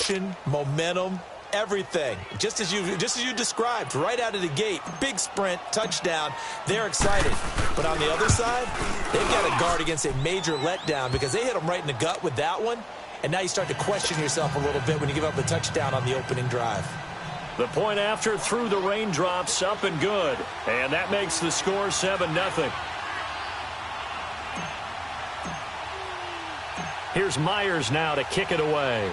emotion, momentum, everything. Just as you described, right out of the gate. Big sprint, touchdown. They're excited. But on the other side, they've got to guard against a major letdown because they hit them right in the gut with that one. And now you start to question yourself a little bit when you give up a touchdown on the opening drive. The point after through the raindrops, up and good. And that makes the score 7-0. Here's Myers now to kick it away.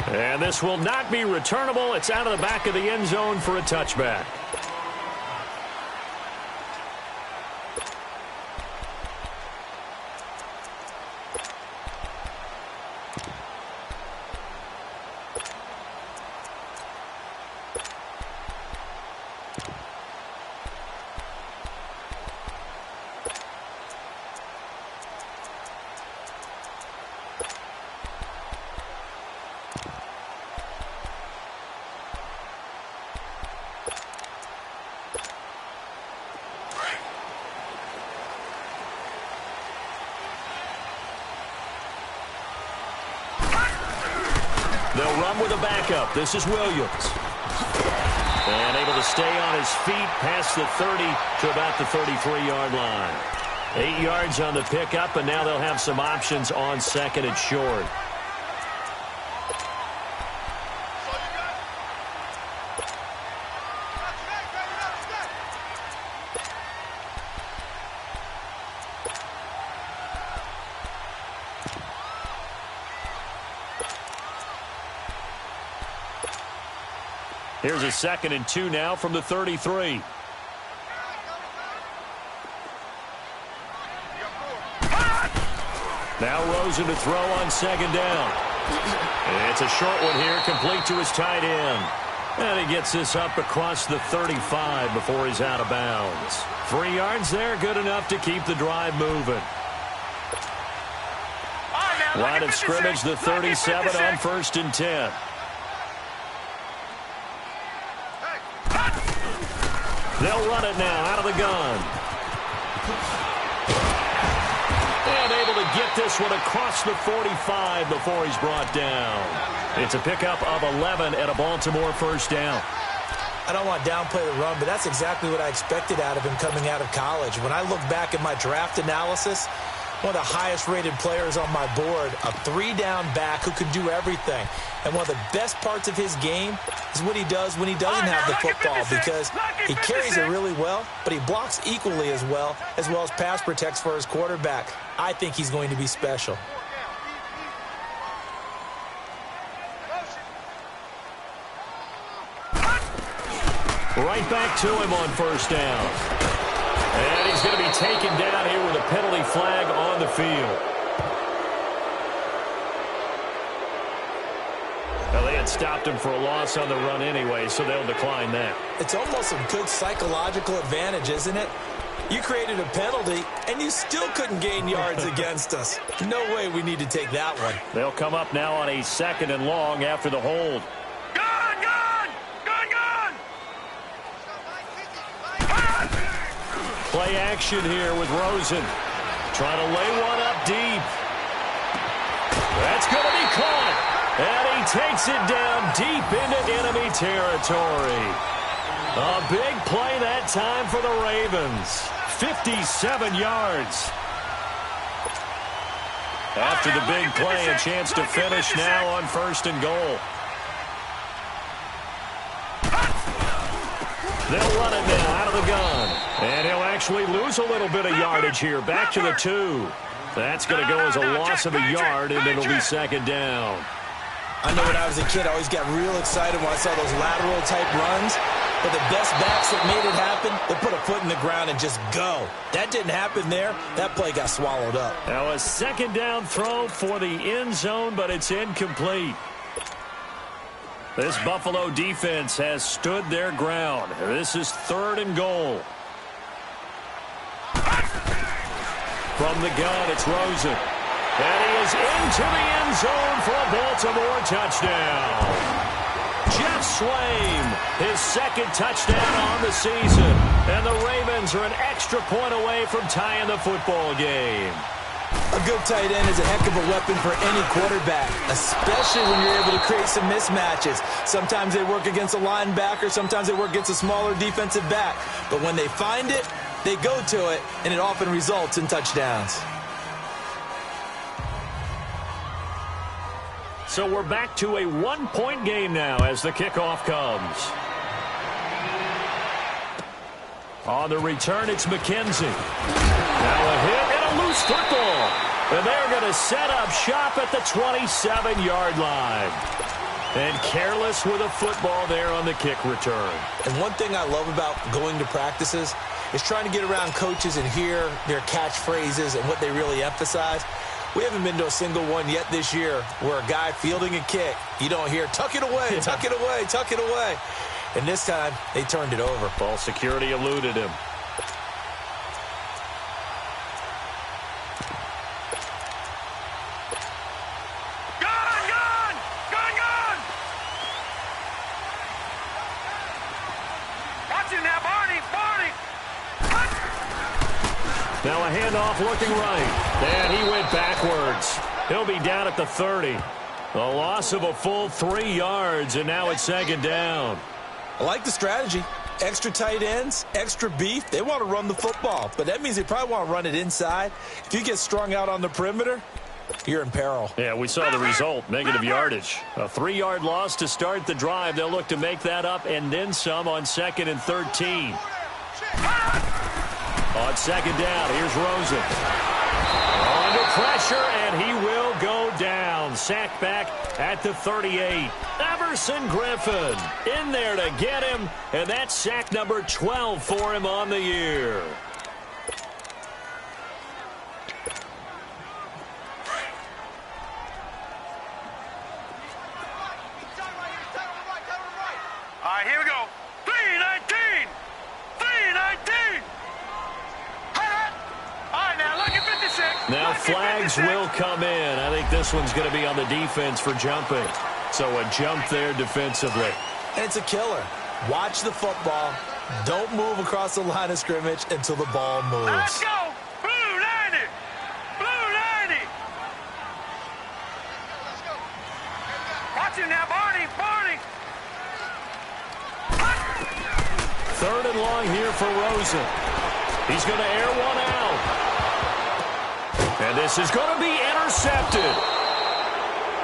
And this will not be returnable. It's out of the back of the end zone for a touchback. They'll run with a backup. This is Williams. And able to stay on his feet past the 30 to about the 33-yard line. 8 yards on the pickup, and now they'll have some options on second and short. Here's a 2nd and 2 now from the 33. Now Rosen to throw on 2nd down. It's a short one here, complete to his tight end. And he gets this up across the 35 before he's out of bounds. 3 yards there, good enough to keep the drive moving. Line of scrimmage, the 37 on 1st and 10. They'll run it now out of the gun. And able to get this one across the 45 before he's brought down. It's a pickup of 11 and a Baltimore 1st down. I don't want to downplay the run, but that's exactly what I expected out of him coming out of college. When I look back at my draft analysis, one of the highest-rated players on my board, a 3-down back who can do everything. And one of the best parts of his game is what he does when he doesn't have the football, because he carries it really well, but he blocks equally as well as pass protects for his quarterback. I think he's going to be special. Right back to him on 1st down. And he's going to be taken down here with a penalty flag on the field. Well, they had stopped him for a loss on the run anyway, so they'll decline that. It's almost a good psychological advantage, isn't it? You created a penalty, and you still couldn't gain yards against us. No way we need to take that one. They'll come up now on a 2nd and long after the hold. Play action here with Rosen. Trying to lay one up deep. That's going to be caught. And he takes it down deep into enemy territory. A big play that time for the Ravens. 57 yards. After the big play, a chance to finish now on 1st and goal. They'll run it now out of the gun. And he'll actually lose a little bit of yardage here. Back to the 2. That's going to go as a loss of a yard, and it'll be 2nd down. I know when I was a kid, I always got real excited when I saw those lateral-type runs. But the best backs that made it happen, they put a foot in the ground and just go. That didn't happen there. That play got swallowed up. Now a 2nd down throw for the end zone, but it's incomplete. This Buffalo defense has stood their ground. This is 3rd and goal. From the gun, it's Rosen. And he is into the end zone for a Baltimore touchdown. Jeff Swaim, his 2nd touchdown on the season. And the Ravens are an extra point away from tying the football game. A good tight end is a heck of a weapon for any quarterback, especially when you're able to create some mismatches. Sometimes they work against a linebacker, sometimes they work against a smaller defensive back. But when they find it, they go to it, and it often results in touchdowns. So we're back to a one-point game now as the kickoff comes. On the return, it's McKenzie. Now a hit and a loose football. And they're going to set up shop at the 27-yard line. And careless with a football there on the kick return. And one thing I love about going to practices is trying to get around coaches and hear their catchphrases and what they really emphasize. We haven't been to a single one yet this year where a guy fielding a kick, you don't hear, tuck it away, tuck it away, tuck it away. And this time, they turned it over. Ball security eluded him. Now a handoff looking right. And he went backwards. He'll be down at the 30. A loss of a full 3 yards, and now it's second down. I like the strategy. Extra tight ends, extra beef. They want to run the football, but that means they probably want to run it inside. If you get strung out on the perimeter, you're in peril. Yeah, we saw the result, negative yardage. A 3-yard loss to start the drive. They'll look to make that up and then some on 2nd and 13. On second down, here's Rosen. Under pressure, and he will go down. Sacked back at the 38. Everson Griffin in there to get him, and that's sack number 12 for him on the year. All right, here we go. 319! 319! All right, now look at 56. Now flags will come in. I think this one's going to be on the defense for jumping. So a jump there defensively. And it's a killer. Watch the football. Don't move across the line of scrimmage until the ball moves. Let's go. Blue 90. Blue 90. Let's go. Watch him now, Barney. Barney. Third and long here for Rosen. He's going to air one out. And this is going to be intercepted.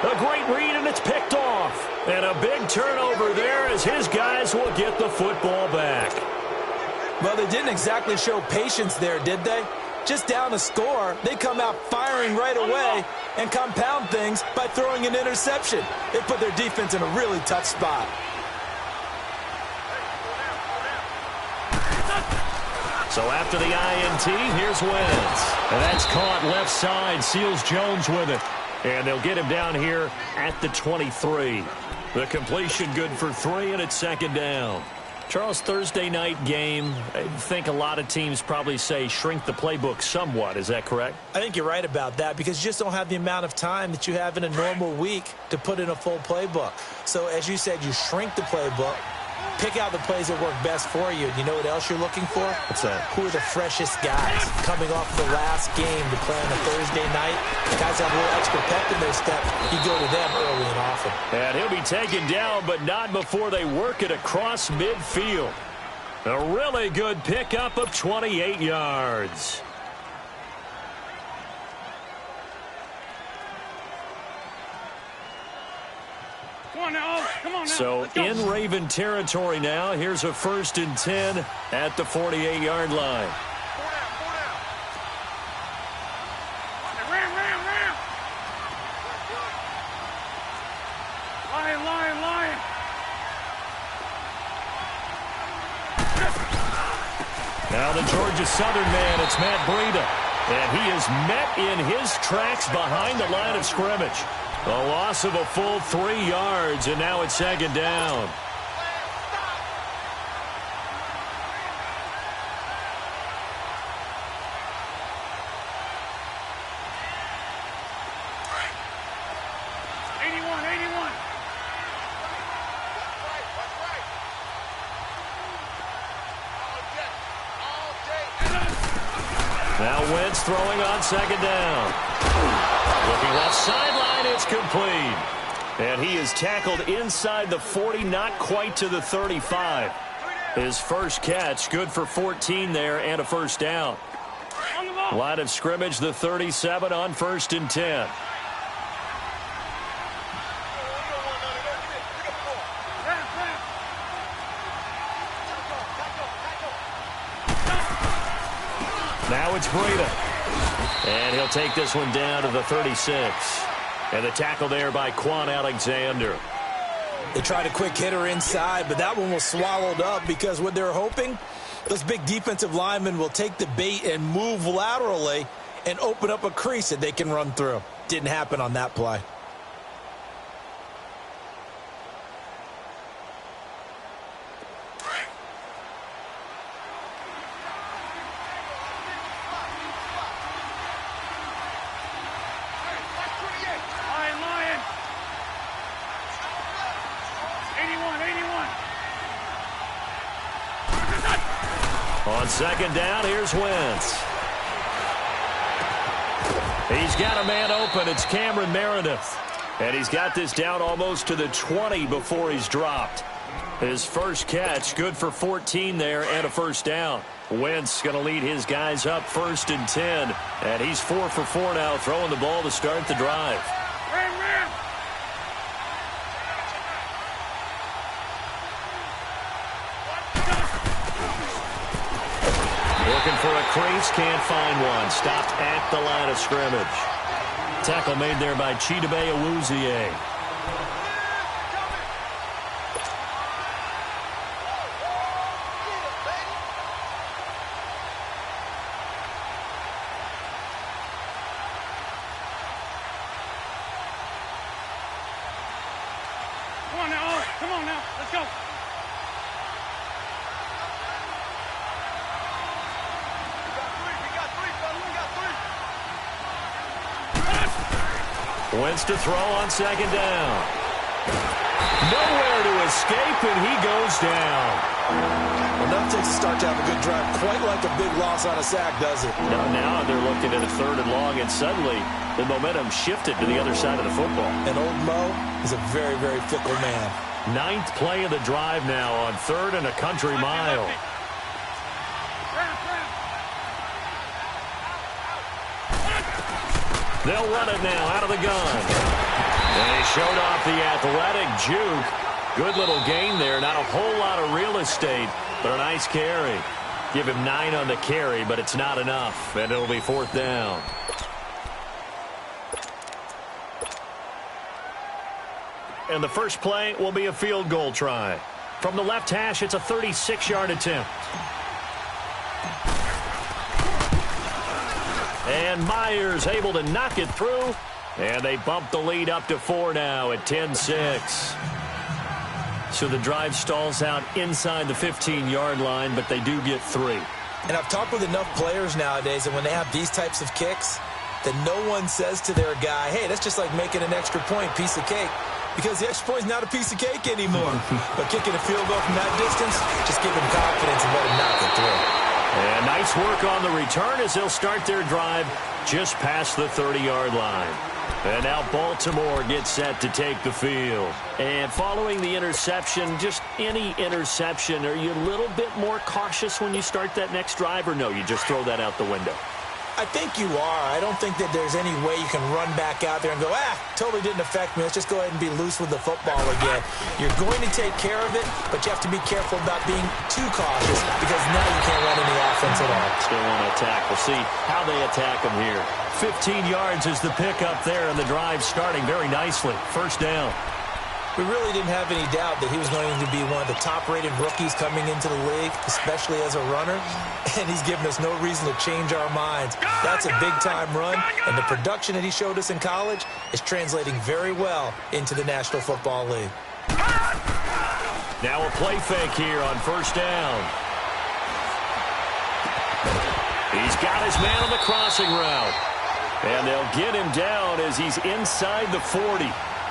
A great read, and it's picked off. And a big turnover there as his guys will get the football back. Well, they didn't exactly show patience there, did they? Just down a score, they come out firing right away and compound things by throwing an interception. They put their defense in a really tough spot. So after the INT, here's Wentz. And that's caught left side, Seals Jones with it. And they'll get him down here at the 23. The completion good for 3, and it's second down. Charles, Thursday night game, I think a lot of teams probably say shrink the playbook somewhat. Is that correct? I think you're right about that because you just don't have the amount of time that you have in a normal week to put in a full playbook. So as you said, you shrink the playbook, pick out the plays that work best for you. You know what else you're looking for? What's that? Who are the freshest guys coming off the last game to play on a Thursday night? Guys have a little extra pep in their step. You go to them early and often. And he'll be taken down, but not before they work it across midfield. A really good pickup of 28 yards. Come on now. So in Raven territory now, here's a 1st and 10 at the 48-yard line. Ram. Lion. Now the Georgia Southern man, it's Matt Breida. And he is met in his tracks behind the line of scrimmage. A loss of a full 3 yards, and now it's second down. Now Wentz throwing on second down. complete. And he is tackled inside the 40, not quite to the 35. His first catch, good for 14 there and a first down. Line of scrimmage, the 37 on 1st and 10. Now it's Breida. And he'll take this one down to the 36. And the tackle there by Quan Alexander. They tried a quick hitter inside, but that one was swallowed up because what they're hoping, those big defensive linemen will take the bait and move laterally and open up a crease that they can run through. Didn't happen on that play. On second down, here's Wentz. He's got a man open. It's Cameron Meredith. And he's got this down almost to the 20 before he's dropped. His first catch, good for 14 there and a first down. Wentz going to lead his guys up 1st and 10. And he's 4 for 4 now, throwing the ball to start the drive. Looking for a crease, can't find one. Stopped at the line of scrimmage. Tackle made there by Chidobe Awuzie. Come on now, come on now, let's go. Wentz to throw on second down. Nowhere to escape, and he goes down. Enough to start to have a good drive. Quite like a big loss on a sack, does it? Now they're looking at a 3rd and long, and suddenly the momentum shifted to the other side of the football. And old Mo is a very, very fickle man. 9th play of the drive now on 3rd and a country mile. They'll run it now out of the gun. And he showed off the athletic juke. Good little gain there. Not a whole lot of real estate, but a nice carry. Give him 9 on the carry, but it's not enough. And it'll be 4th down. And the first play will be a field goal try. From the left hash, it's a 36-yard attempt. And Myers able to knock it through. And they bump the lead up to 4 now at 10-6. So the drive stalls out inside the 15-yard line, but they do get 3. And I've talked with enough players nowadays, and when they have these types of kicks, that no one says to their guy, hey, that's just like making an extra point, piece of cake. Because the extra point is not a piece of cake anymore. But kicking a field goal from that distance, just give him confidence and let him knock it through. And nice work on the return as they'll start their drive just past the 30-yard line. And now Baltimore gets set to take the field. And following the interception, just any interception, are you a little bit more cautious when you start that next drive, or no, you just throw that out the window? I think you are. I don't think that there's any way you can run back out there and go, totally didn't affect me. Let's just go ahead and be loose with the football again. You're going to take care of it, but you have to be careful about being too cautious because now you can't run any offense at all. Still want to attack. We'll see how they attack them here. 15 yards is the pickup there, and the drive starting very nicely. First down. We really didn't have any doubt that he was going to be one of the top-rated rookies coming into the league, especially as a runner, and he's given us no reason to change our minds. That's a big-time run, and the production that he showed us in college is translating very well into the National Football League. Now a play fake here on first down. He's got his man on the crossing route, and they'll get him down as he's inside the 40.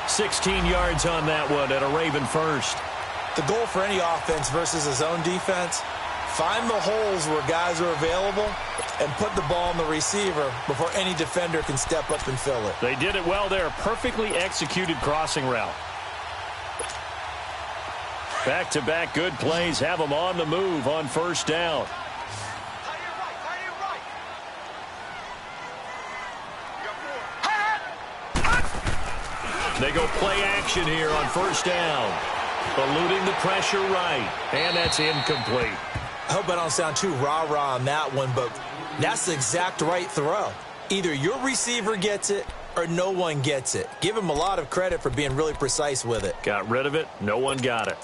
16 yards on that one at a Raven first. The goal for any offense versus his own defense, find the holes where guys are available and put the ball on the receiver before any defender can step up and fill it. They did it well there. Perfectly executed crossing route. Back-to-back good plays have them on the move on first down. They go play action here on first down. Eluding the pressure right. And that's incomplete. I hope I don't sound too rah-rah on that one, but that's the exact right throw. Either your receiver gets it or no one gets it. Give him a lot of credit for being really precise with it. Got rid of it. No one got it.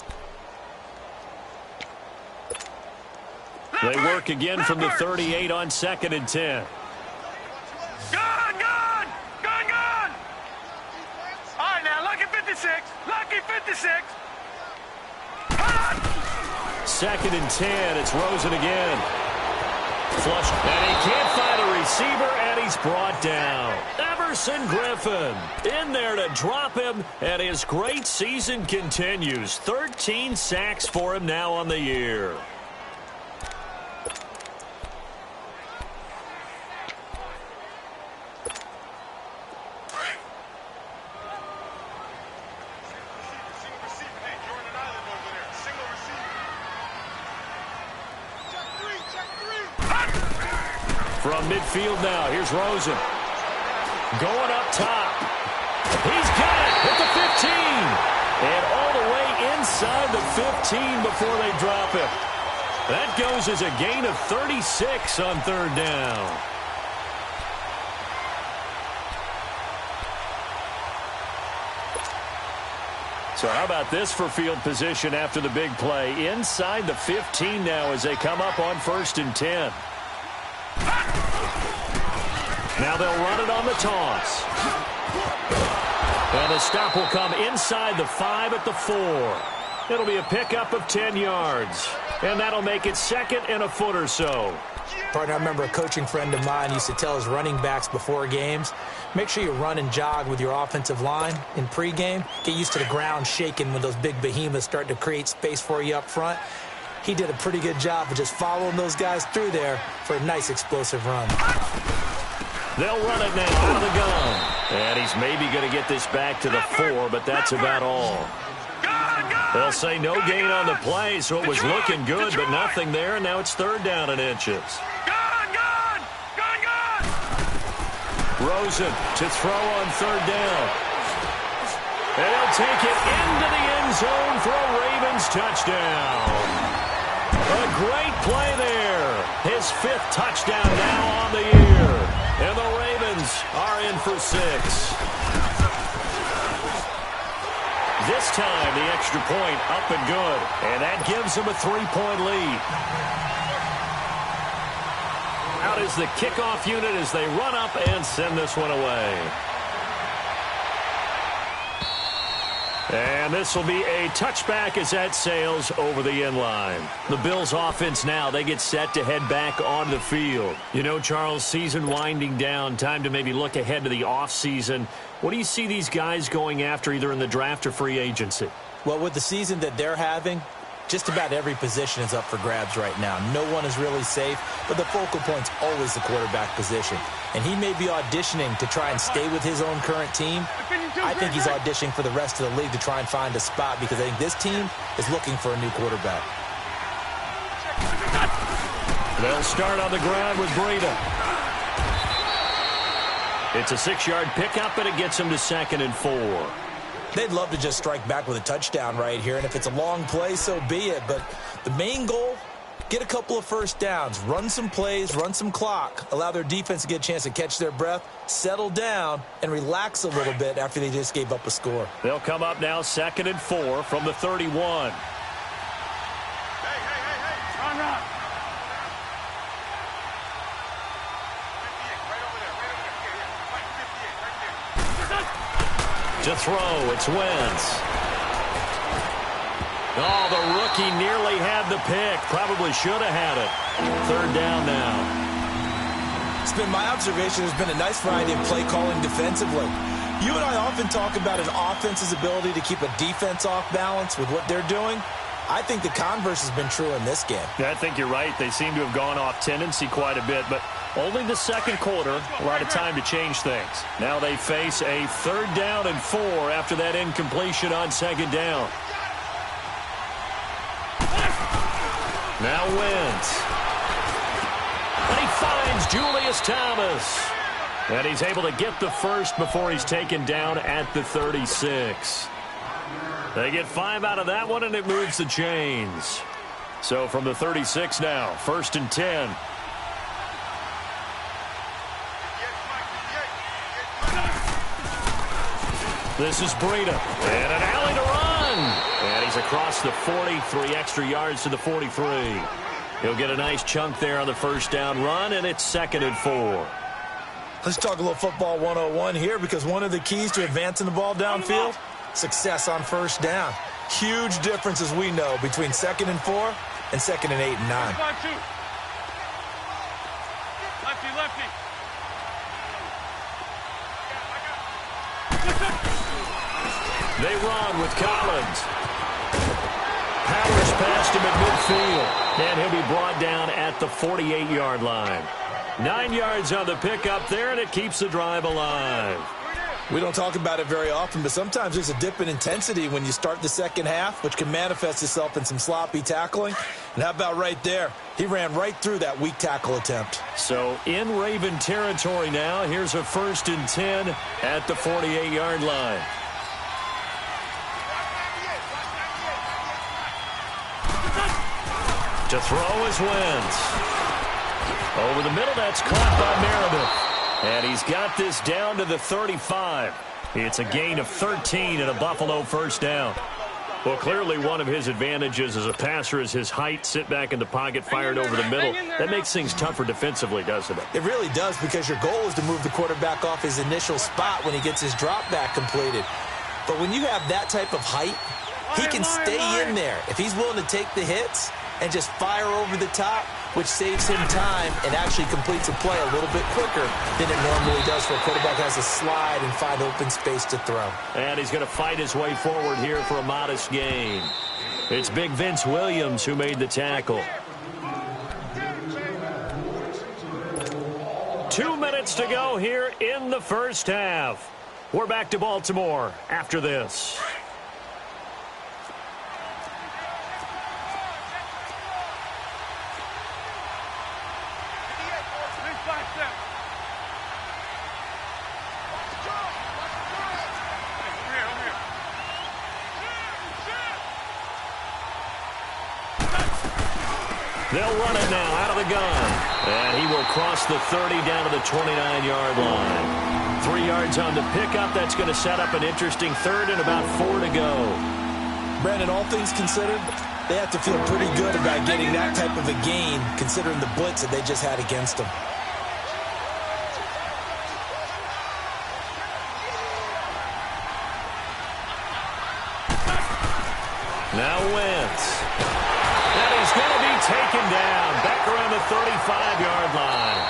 They work again from the 38 on 2nd and 10. Gone! All right, now, lucky 56. Lucky 56. Second and 10. It's Rosen again. Flush. And he can't find a receiver, and he's brought down. Everson Griffin in there to drop him, and his great season continues. 13 sacks for him now on the year. From midfield now, here's Rosen. Going up top. He's got it at the 15. And all the way inside the 15 before they drop him. That goes as a gain of 36 on third down. So how about this for field position after the big play? Inside the 15 now as they come up on 1st and 10. Now they'll run it on the toss. And the stop will come inside the 5 at the 4. It'll be a pickup of 10 yards. And that'll make it 2nd and a foot or so. Partner, I remember a coaching friend of mine used to tell his running backs before games, make sure you run and jog with your offensive line in pregame. Get used to the ground shaking when those big behemoths start to create space for you up front. He did a pretty good job of just following those guys through there for a nice explosive run. They'll run it now out of the gun. And he's maybe going to get this back to the 4, but that's about all. They'll say no gain on the play, so it was looking good, but nothing there, and now it's 3rd down and inches. Rosen to throw on 3rd down. And he'll take it into the end zone for a Ravens touchdown. A great play there. His 5th touchdown now on the year. And the Ravens are in for 6. This time, the extra point up and good. And that gives them a 3-point lead. Out is the kickoff unit as they run up and send this one away. And this will be a touchback as that sails over the end line. The Bills offense now, they get set to head back on the field. You know, Charles, season winding down, time to maybe look ahead to the offseason. What do you see these guys going after either in the draft or free agency? Well, with the season that they're having, just about every position is up for grabs right now. No one is really safe, but the focal point's always the quarterback position. And he may be auditioning to try and stay with his own current team. I think he's auditioning for the rest of the league to try and find a spot because I think this team is looking for a new quarterback. They'll start on the ground with Breida. It's a 6-yard pickup, and it gets him to 2nd and 4. They'd love to just strike back with a touchdown right here, and if it's a long play, so be it. But the main goal, get a couple of first downs, run some plays, run some clock, allow their defense to get a chance to catch their breath, settle down, and relax a little bit after they just gave up a score. They'll come up now 2nd and 4 from the 31. Run. To throw, it's Wentz. Oh, the rookie nearly had the pick. Probably should have had it. 3rd down now. It's been my observation there's been a nice variety of play calling defensively. You and I often talk about an offense's ability to keep a defense off balance with what they're doing. I think the converse has been true in this game. Yeah, I think you're right. They seem to have gone off tendency quite a bit, but Only the second quarter, a lot of time to change things. Now they face a 3rd down and 4 after that incompletion on 2nd down. Now Wentz. And he finds Julius Thomas. And he's able to get the first before he's taken down at the 36. They get 5 out of that one, and it moves the chains. So from the 36 now, 1st and 10. This is Breida. And an alley to run. And he's across the 40, 3 extra yards to the 43. He'll get a nice chunk there on the 1st down run, and it's 2nd and 4. Let's talk a little football 101 here, because one of the keys to advancing the ball downfield, success on 1st down. Huge difference, as we know, between 2nd and 4 and 2nd and 8 and 9. Lefty, lefty. They run with Collins. Powers past him at midfield. And he'll be brought down at the 48-yard line. 9 yards on the pickup there, and it keeps the drive alive. We don't talk about it very often, but sometimes there's a dip in intensity when you start the second half, which can manifest itself in some sloppy tackling. And how about right there? He ran right through that weak tackle attempt. So in Raven territory now, here's a 1st and 10 at the 48-yard line. To throw is Wentz. Over the middle, that's caught by Meredith. And he's got this down to the 35. It's a gain of 13 and a Buffalo 1st down. Well, clearly one of his advantages as a passer is his height. Sit back in the pocket, fired over the middle. That makes things tougher defensively, doesn't it? It really does, because your goal is to move the quarterback off his initial spot when he gets his drop back completed. But when you have that type of height, he can stay in there. If he's willing to take the hits and just fire over the top, which saves him time and actually completes a play a little bit quicker than it normally does, for a quarterback has to slide and find open space to throw. And he's going to fight his way forward here for a modest gain. It's big Vince Williams who made the tackle. 2 minutes to go here in the 1st half. We're back to Baltimore after this. They'll run it now out of the gun. And he will cross the 30 down to the 29-yard line. 3 yards on the pickup. That's going to set up an interesting 3rd and about 4 to go. Brandon, all things considered, they have to feel pretty good about getting that type of a gain, considering the blitz that they just had against them. Now Wentz. And he's going to be taken down back around the 35-yard line.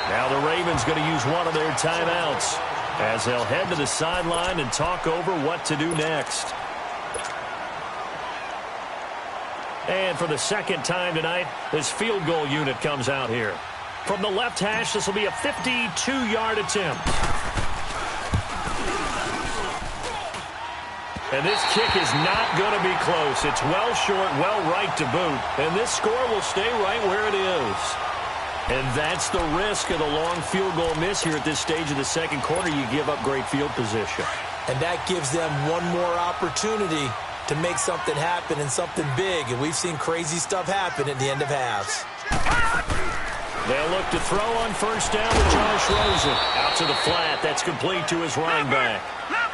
Now the Ravens going to use one of their timeouts as they'll head to the sideline and talk over what to do next. And for the 2nd time tonight, this field goal unit comes out here. From the left hash, this will be a 52-yard attempt. And this kick is not going to be close. It's well short, well right to boot. And this score will stay right where it is. And that's the risk of the long field goal miss here at this stage of the 2nd quarter. You give up great field position. And that gives them one more opportunity to make something happen and something big. And we've seen crazy stuff happen at the end of halves. They'll look to throw on 1st down with Josh Rosen. Out to the flat. That's complete to his running back.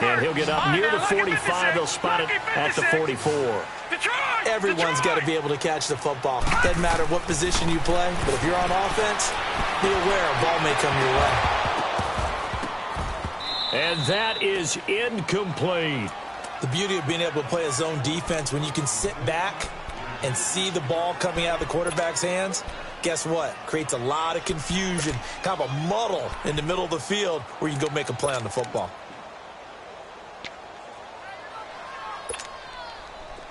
And he'll get up near the 45. They'll spot it at the 44. Everyone's got to be able to catch the football. Doesn't matter what position you play, but if you're on offense, be aware a ball may come your way. And that is incomplete. The beauty of being able to play a zone defense, when you can sit back and see the ball coming out of the quarterback's hands, guess what? Creates a lot of confusion, kind of a muddle in the middle of the field where you can go make a play on the football.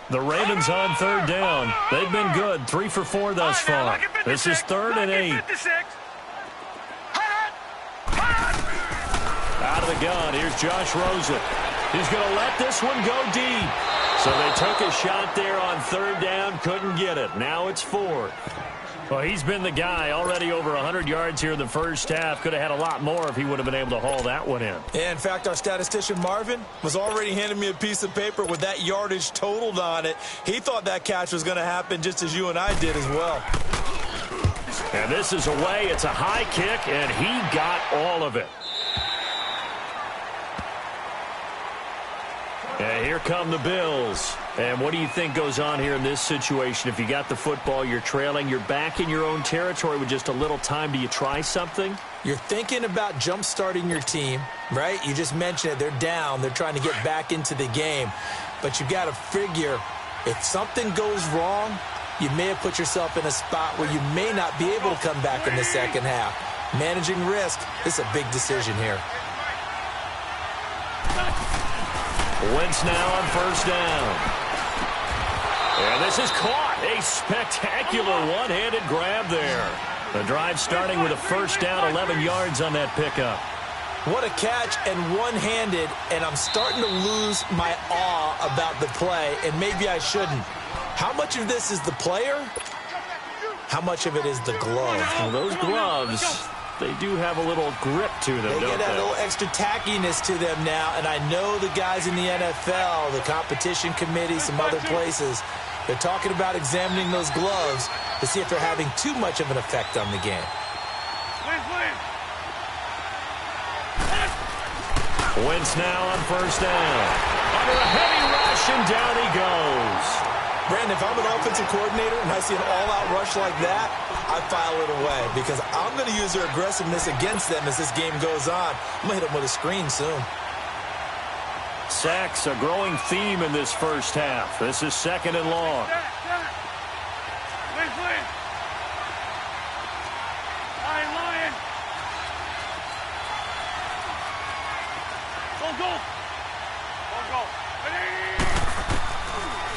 The Ravens on 3rd down. They've been good, 3 for 4 thus far. This is 3rd and 8. out of the gun. Here's Josh Rosen. He's going to let this one go deep. So they took a shot there on third down, couldn't get it. Now it's fourth. Well, he's been the guy, already over 100 yards here in the first half. Could have had a lot more if he would have been able to haul that one in. Yeah, in fact, our statistician Marvin was already handing me a piece of paper with that yardage totaled on it. He thought that catch was going to happen just as you and I did as well. And this is away. It's a high kick, and he got all of it. And here come the Bills. And what do you think goes on here in this situation? If you got the football, you're trailing, you're back in your own territory with just a little time. Do you try something? You're thinking about jump-starting your team, right? You just mentioned it. They're down. They're trying to get back into the game. But you got to figure, if something goes wrong, you may have put yourself in a spot where you may not be able to come back in the second half. Managing risk is a big decision here. Wentz now on first down. And this is caught. A spectacular one-handed grab there. The drive starting with a first down, 11 yards on that pickup. What a catch, and one-handed, and I'm starting to lose my awe about the play, and maybe I shouldn't. How much of this is the player? How much of it is the glove? Well, those gloves, they do have a little grip to them, don't they? They get a little extra tackiness to them now, and I know the guys in the NFL, the competition committee, some other places, they're talking about examining those gloves to see if they're having too much of an effect on the game. Wentz now on first down. Under a heavy rush, and down he goes. Brandon, if I'm an offensive coordinator and I see an all-out rush like that, I file it away because I'm going to use their aggressiveness against them as this game goes on. I'm going to hit them with a screen soon. Sacks, a growing theme in this first half. This is second and long.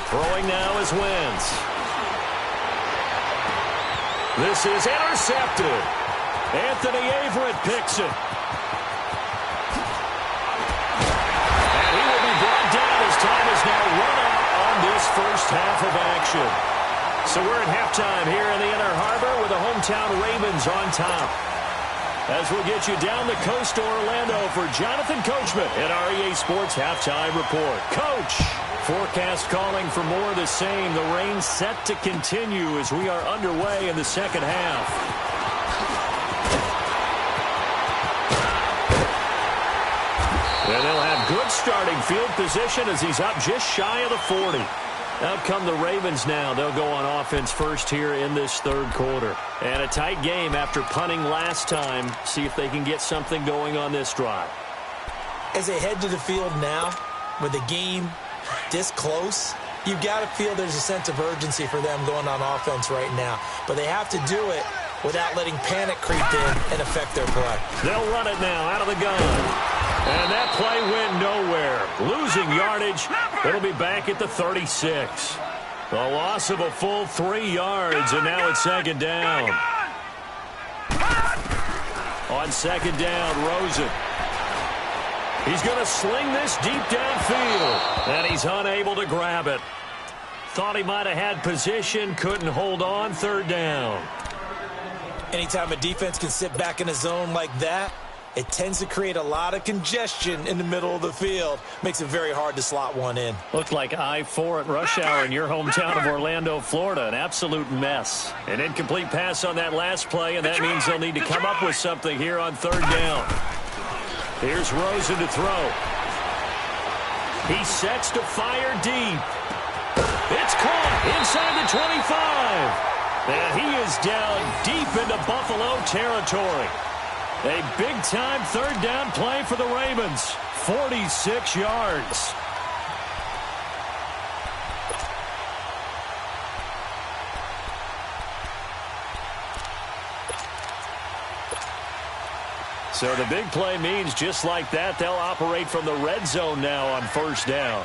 Throwing now is Wentz. This is intercepted. Anthony Averett picks it. And he will be brought down as time is now run out on this first half of action. So we're at halftime here in the Inner Harbor with the hometown Ravens on top. As we'll get you down the coast to Orlando for Jonathan Coachman at our EA Sports Halftime Report. Coach, forecast calling for more of the same. The rain set to continue as we are underway in the second half. And they'll have good starting field position as he's up just shy of the 40. Out come the Ravens now. They'll go on offense first here in this third quarter. And a tight game after punting last time. See if they can get something going on this drive. As they head to the field now, with the game this close, you've got to feel there's a sense of urgency for them going on offense right now. But they have to do it without letting panic creep in and affect their play. They'll run it now out of the gun. And that play went nowhere. Losing yardage. It'll be back at the 36. The loss of a full 3 yards, and now it's second down. On second down, Rosen. He's going to sling this deep downfield, and he's unable to grab it. Thought he might have had position, couldn't hold on, third down. Anytime a defense can sit back in a zone like that, it tends to create a lot of congestion in the middle of the field. Makes it very hard to slot one in. Looked like I-4 at rush hour in your hometown of Orlando, Florida. An absolute mess. An incomplete pass on that last play, and that means they'll need to come up with something here on third down. Here's Rosen to throw. He sets to fire deep. It's caught inside the 25. And he is down deep into Buffalo territory. A big-time third down play for the Ravens. 46 yards. So the big play means just like that, they'll operate from the red zone now on first down.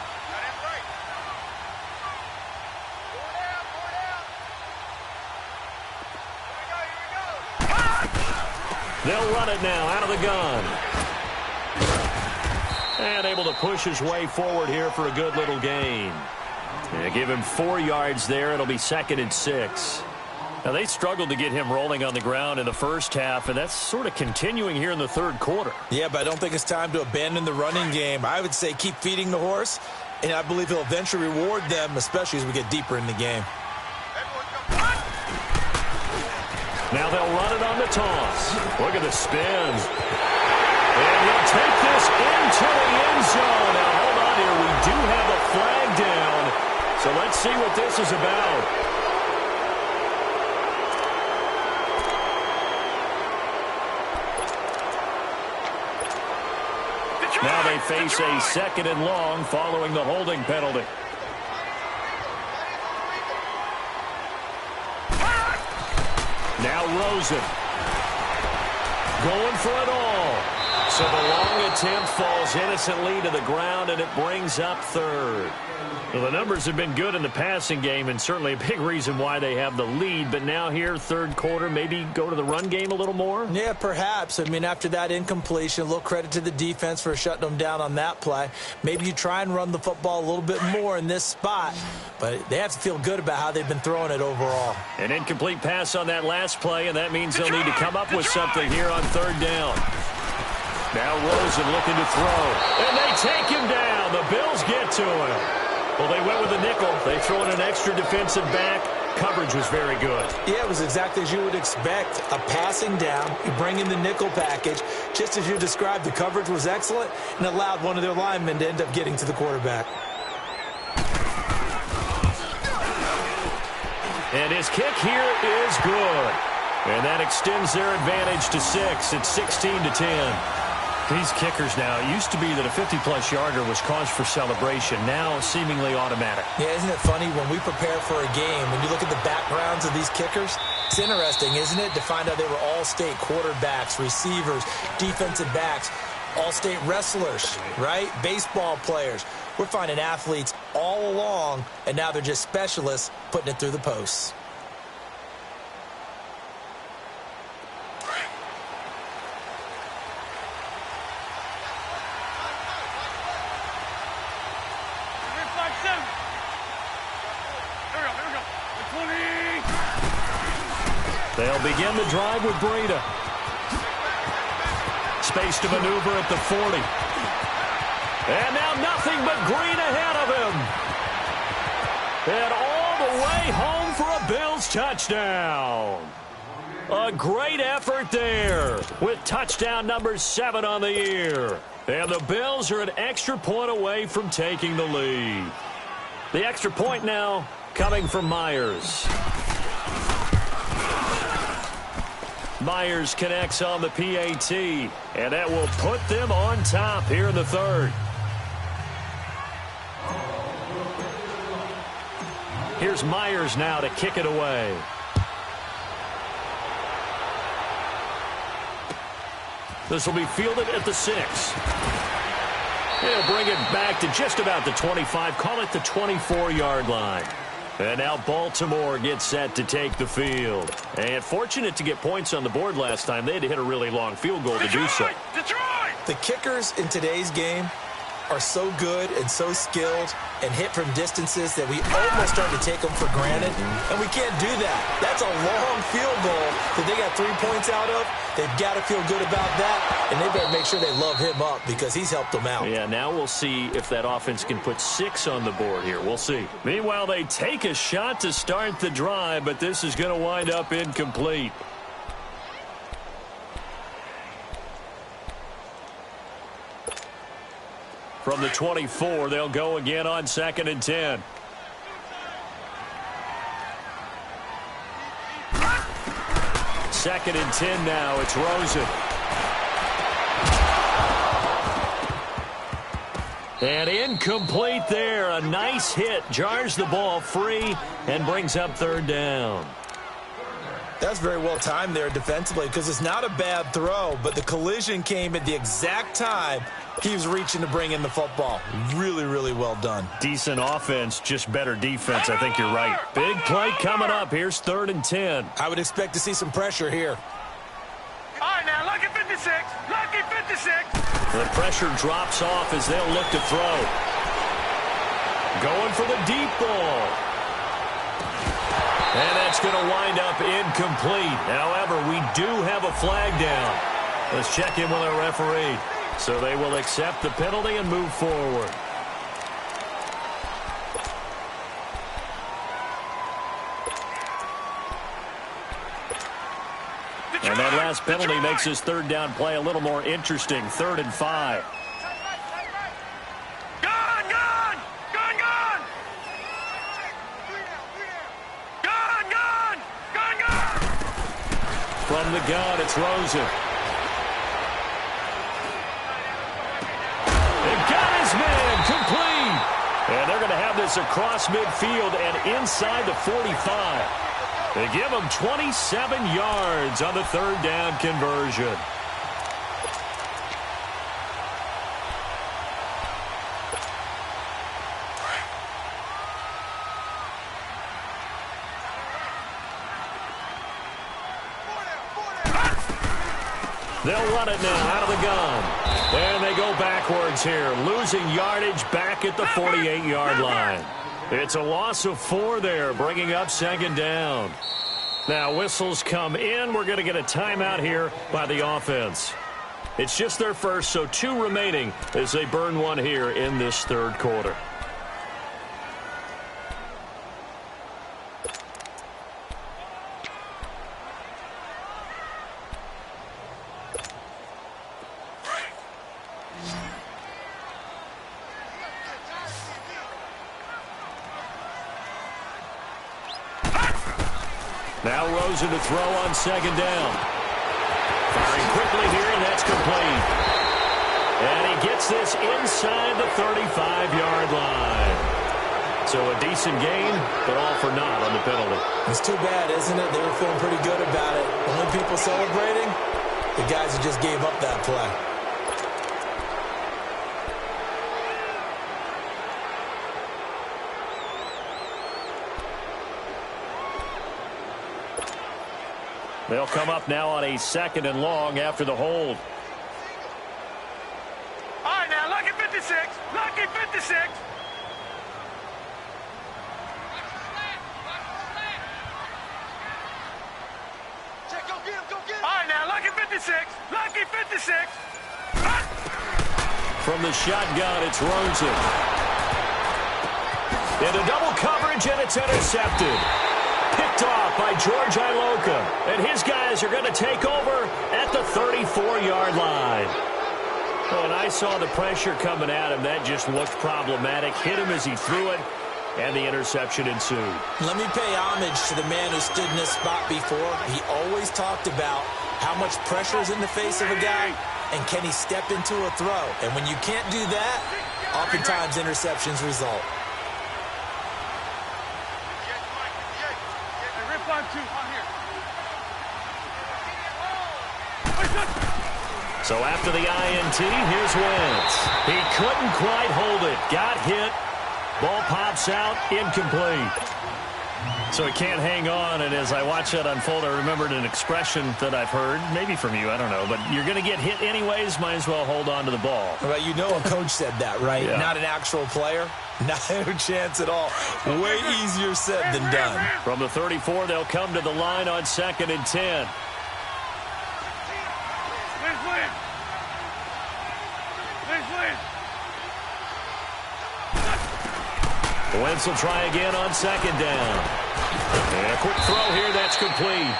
They'll run it now out of the gun. And able to push his way forward here for a good little gain. And give him 4 yards there. It'll be 2nd and 6. Now, they struggled to get him rolling on the ground in the first half, and that's sort of continuing here in the third quarter. Yeah, but I don't think it's time to abandon the running game. I would say keep feeding the horse, and I believe he'll eventually reward them, especially as we get deeper in the game. Now they'll run it on the toss. Look at the spin. And he'll take this into the end zone. Now, hold on here. We do have a flag down. So let's see what this is about. Now they face a 2nd and long following the holding penalty. Now Rosen going for it all. So the long attempt falls innocently to the ground, and it brings up 3rd. Well, the numbers have been good in the passing game, and certainly a big reason why they have the lead. But now here, third quarter, maybe go to the run game a little more? Yeah, perhaps. I mean, after that incompletion, a little credit to the defense for shutting them down on that play. Maybe you try and run the football a little bit more in this spot, but they have to feel good about how they've been throwing it overall. An incomplete pass on that last play, and that means they'll need to come up with something here on 3rd down. Now Rosen looking to throw, and they take him down. The Bills get to him. Well, they went with a nickel. They throw in an extra defensive back. Coverage was very good. Yeah, it was exactly as you would expect. A passing down. You bring in the nickel package. Just as you described, the coverage was excellent and allowed one of their linemen to end up getting to the quarterback. And his kick here is good. And that extends their advantage to 6. It's 16-10. These kickers now, it used to be that a 50-plus yarder was cause for celebration. Now, seemingly automatic. Yeah, isn't it funny when we prepare for a game, when you look at the backgrounds of these kickers, it's interesting, isn't it, to find out they were all-state quarterbacks, receivers, defensive backs, all-state wrestlers, right? Baseball players. We're finding athletes all along, and now they're just specialists putting it through the posts. They'll begin the drive with Breida. Space to maneuver at the 40. And now nothing but green ahead of him. And all the way home for a Bills touchdown. A great effort there with touchdown number 7 on the year. And the Bills are an extra point away from taking the lead. The extra point now coming from Myers. Myers connects on the PAT, and that will put them on top here in the 3rd. Here's Myers now to kick it away. This will be fielded at the 6. He'll bring it back to just about the 25, call it the 24-yard line. And now Baltimore gets set to take the field. And fortunate to get points on the board last time. They had to hit a really long field goal to do so. Detroit! The kickers in today's game are so good and so skilled and hit from distances that we almost start to take them for granted, and we can't do that. That's a long field goal that they got 3 points out of. They've got to feel good about that, and they better make sure they love him up because he's helped them out. Yeah, now we'll see if that offense can put 6 on the board here. We'll see. Meanwhile, they take a shot to start the drive, but this is going to wind up incomplete. From the 24, they'll go again on 2nd and 10. Second and 10 now. It's Rosen. And incomplete there. A nice hit. Jars the ball free and brings up 3rd down. That's very well timed there defensively because it's not a bad throw, but the collision came at the exact time he was reaching to bring in the football. Really, really well done. Decent offense, just better defense. I think you're right. Big play coming up. Here's 3rd and 10. I would expect to see some pressure here. All right, now, lucky 56. Lucky 56. The pressure drops off as they'll look to throw. Going for the deep ball. And that's going to wind up incomplete. However, we do have a flag down. Let's check in with our referee. So they will accept the penalty and move forward. And that last penalty makes this third down play a little more interesting. 3rd and 5. Gone, gone! Gone, gone! Gone, gone! Gone, gone! From the gun, it's Rosen. They've got his man complete. And they're going to have this across midfield and inside the 45. They give him 27 yards on the third down conversion. They'll run it now out of the gun. And they go backwards here, losing yardage back at the 48-yard line. It's a loss of 4 there, bringing up 2nd down. Now whistles come in. We're going to get a timeout here by the offense. It's just their first, so 2 remaining as they burn one here in this third quarter. Now Rosen to throw on 2nd down. Firing quickly here, and that's complete. And he gets this inside the 35-yard line. So a decent gain, but all for naught on the penalty. It's too bad, isn't it? They were feeling pretty good about it. The only people celebrating, the guys who just gave up that play. They'll come up now on a 2nd and long after the hold. All right, now, lucky 56. Lucky 56. Check, go get him, go get him. All right, now, lucky 56. Lucky 56. From the shotgun, it's Rosen. Into double coverage, and it's intercepted. Picked off by George Iloka. And his guys are going to take over at the 34-yard line. When I saw the pressure coming at him, that just looked problematic. Hit him as he threw it, and the interception ensued. Let me pay homage to the man who stood in this spot before. He always talked about how much pressure is in the face of a guy, and can he step into a throw. And when you can't do that, oftentimes interceptions result. So after the INT, here's Wentz. He couldn't quite hold it. Got hit. Ball pops out. Incomplete. So he can't hang on, and as I watch that unfold, I remembered an expression that I've heard, maybe from you, I don't know, but you're going to get hit anyways, might as well hold on to the ball. Well, you know a coach said that, right? Yeah. Not an actual player. Not a chance at all. Way easier said than done. From the 34, they'll come to the line on 2nd and 10. Wentz will try again on 2nd down. And a quick throw here, that's complete.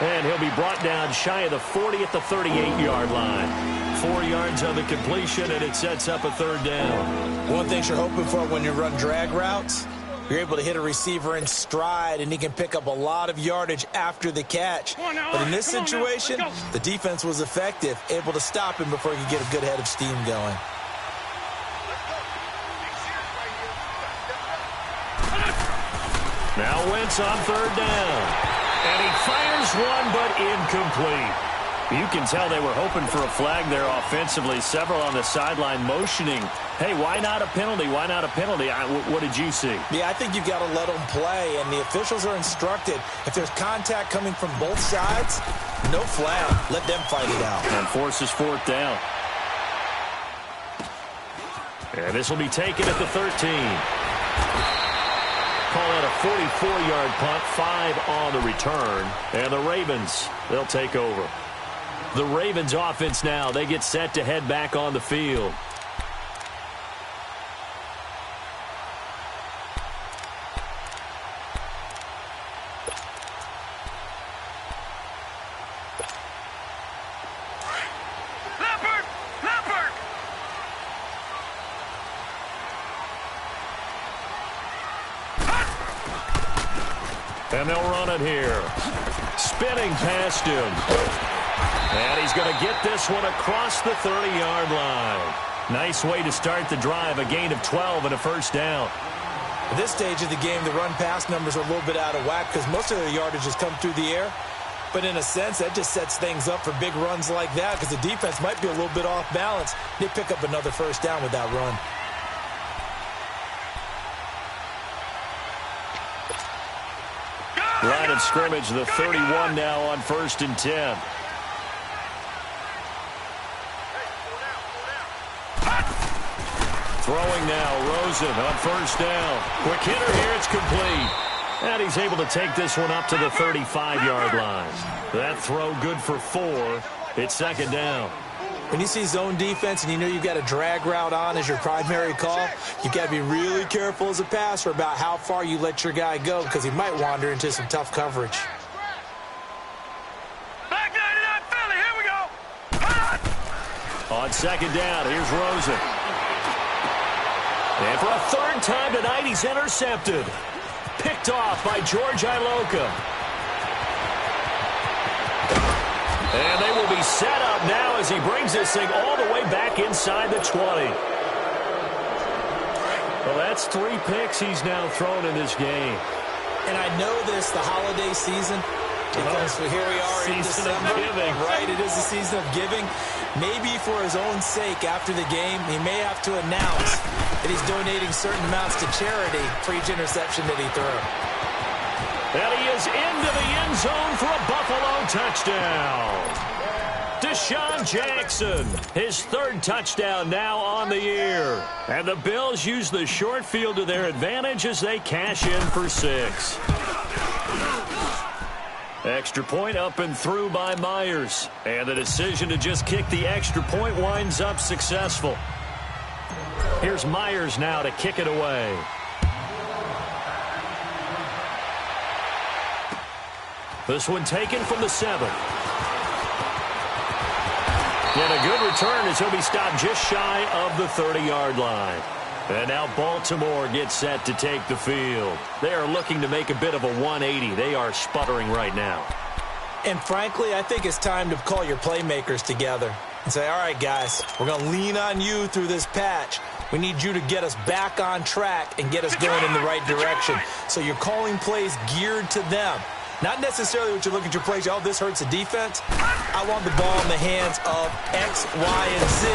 And he'll be brought down shy of the 40 at the 38-yard line. 4 yards on the completion, and it sets up a 3rd down. One thing you're hoping for when you run drag routes, you're able to hit a receiver in stride, and he can pick up a lot of yardage after the catch. But in this situation, the defense was effective, able to stop him before he could get a good head of steam going. Now Wentz on 3rd down. And he fires one, but incomplete. You can tell they were hoping for a flag there offensively. Several on the sideline motioning, hey, why not a penalty? Why not a penalty? What did you see? Yeah, I think you've got to let them play, and the officials are instructed. If there's contact coming from both sides, no flag. Let them fight it out. And forces 4th down. And this will be taken at the 13. Call that a 44-yard punt, 5 on the return. And the Ravens, they'll take over. The Ravens offense now, they get set to head back on the field. And they'll run it here. Spinning past him. And he's going to get this one across the 30-yard line. Nice way to start the drive. A gain of 12 and a first down. At this stage of the game, the run-pass numbers are a little bit out of whack because most of their yardage has come through the air. But in a sense, that just sets things up for big runs like that because the defense might be a little bit off balance. They pick up another first down with that run. Line of scrimmage, the 31 now on 1st and 10. Throwing now, Rosen on 1st down. Quick hitter here, it's complete. And he's able to take this one up to the 35-yard line. That throw good for 4. It's 2nd down. When you see zone defense and you know you've got a drag route on as your primary call, you've got to be really careful as a passer about how far you let your guy go because he might wander into some tough coverage. Back 99 Philly, here we go. On 2nd down, here's Rosen. And for a 3rd time tonight, he's intercepted. Picked off by George Iloka. And they will be set up now as he brings this thing all the way back inside the 20. Well, that's 3 picks he's now thrown in this game. And I know this, the holiday season, because here we are in December, right? It is the season of giving. Maybe for his own sake after the game, he may have to announce that he's donating certain amounts to charity for each interception that he threw. And he is into the end zone for a Buffalo touchdown. Deshaun Jackson, his 3rd touchdown now on the year. And the Bills use the short field to their advantage as they cash in for 6. Extra point up and through by Myers. And the decision to just kick the extra point winds up successful. Here's Myers now to kick it away. This one taken from the 7. And a good return as he'll be stopped just shy of the 30-yard line. And now Baltimore gets set to take the field. They are looking to make a bit of a 180. They are sputtering right now. And frankly, I think it's time to call your playmakers together and say, all right, guys, we're going to lean on you through this patch. We need you to get us back on track and get us going in the right direction. So you're calling plays geared to them. Not necessarily what you're looking at your plays. Oh, this hurts the defense. I want the ball in the hands of X, Y, and Z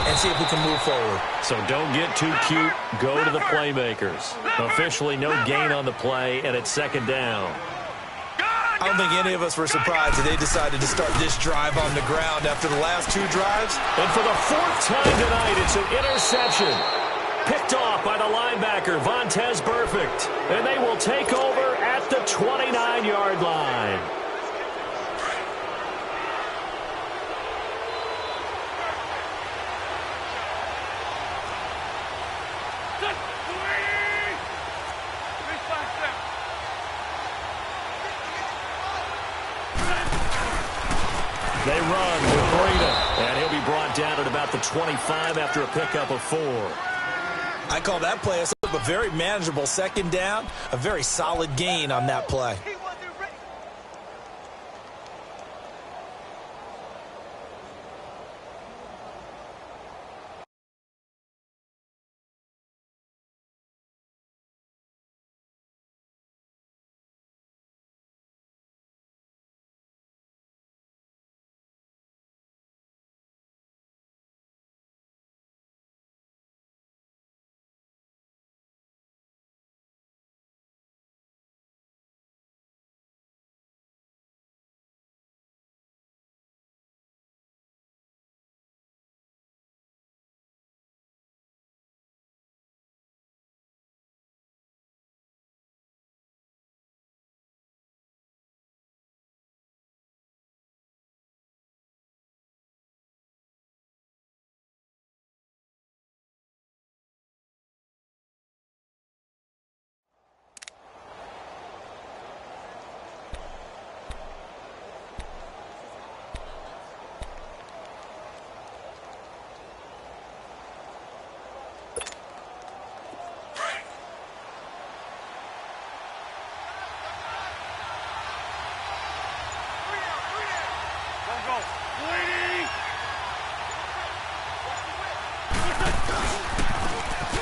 and see if we can move forward. So don't get too cute. Go to the playmakers. Officially no gain on the play, and it's 2nd down. I don't think any of us were surprised that they decided to start this drive on the ground after the last 2 drives. And for the 4th time tonight, it's an interception. Picked off by the linebacker, Vontaze Burfict. And they will take over at the 29-yard line. They run with Breida. And he'll be brought down at about the 25 after a pickup of 4. I call that play a very manageable 2nd down, a very solid gain on that play.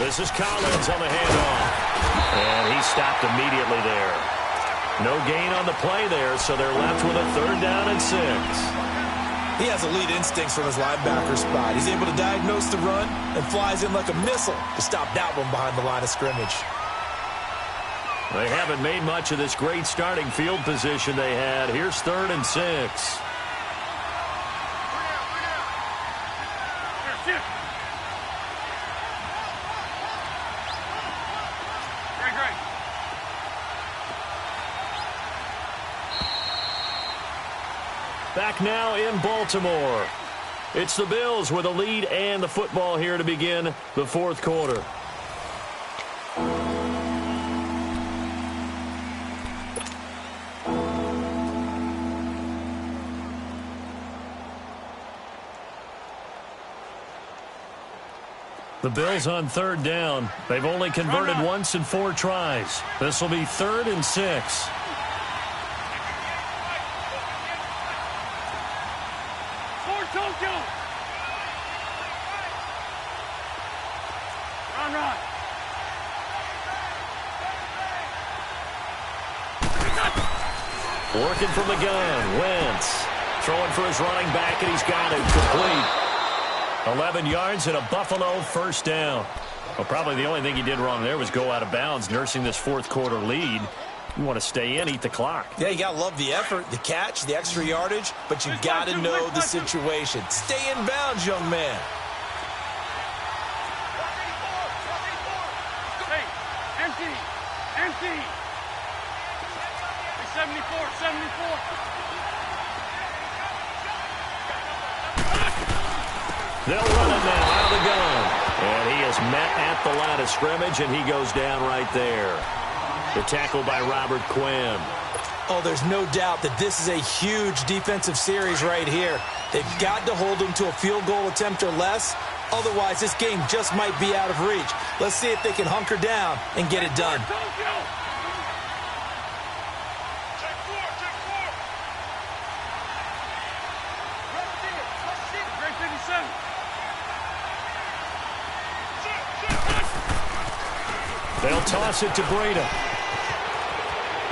This is Collins on the handoff. And he stopped immediately there. No gain on the play there, so they're left with a 3rd down and 6. He has elite instincts from his linebacker spot. He's able to diagnose the run and flies in like a missile to stop that one behind the line of scrimmage. They haven't made much of this great starting field position they had. Here's 3rd and 6. Back now in Baltimore. It's the Bills with a lead and the football here to begin the 4th quarter. The Bills on 3rd down. They've only converted once in 4 tries. This will be 3rd and 6. Working from the gun, Wentz. Throwing for his running back, and he's got it complete. 11 yards and a Buffalo 1st down. Well, probably the only thing he did wrong there was go out of bounds, nursing this 4th quarter lead. You want to stay in, eat the clock. Yeah, you got to love the effort, the catch, the extra yardage, but you got to know the situation. Stay in bounds, young man. Hey, empty. 74. They'll run it now out of the gun. And he is met at the line of scrimmage, and he goes down right there. The tackle by Robert Quinn. Oh, there's no doubt that this is a huge defensive series right here. They've got to hold them to a field goal attempt or less. Otherwise, this game just might be out of reach. Let's see if they can hunker down and get it done. They'll toss it to Breda.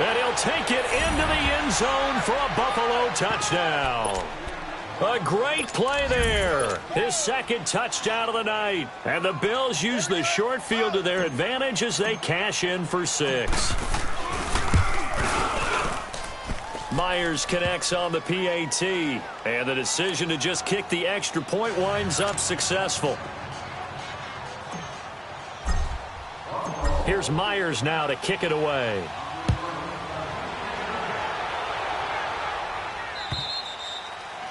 And he'll take it into the end zone for a Buffalo touchdown. A great play there. His 2nd touchdown of the night. And the Bills use the short field to their advantage as they cash in for 6. Myers connects on the PAT. And the decision to just kick the extra point winds up successful. Here's Myers now to kick it away.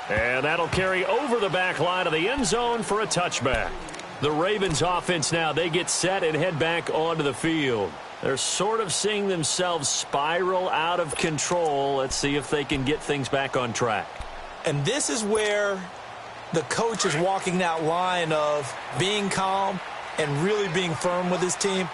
And that'll carry over the back line of the end zone for a touchback. The Ravens offense now, they get set and head back onto the field. They're sort of seeing themselves spiral out of control. Let's see if they can get things back on track. And this is where the coach is walking that line of being calm and really being firm with his team.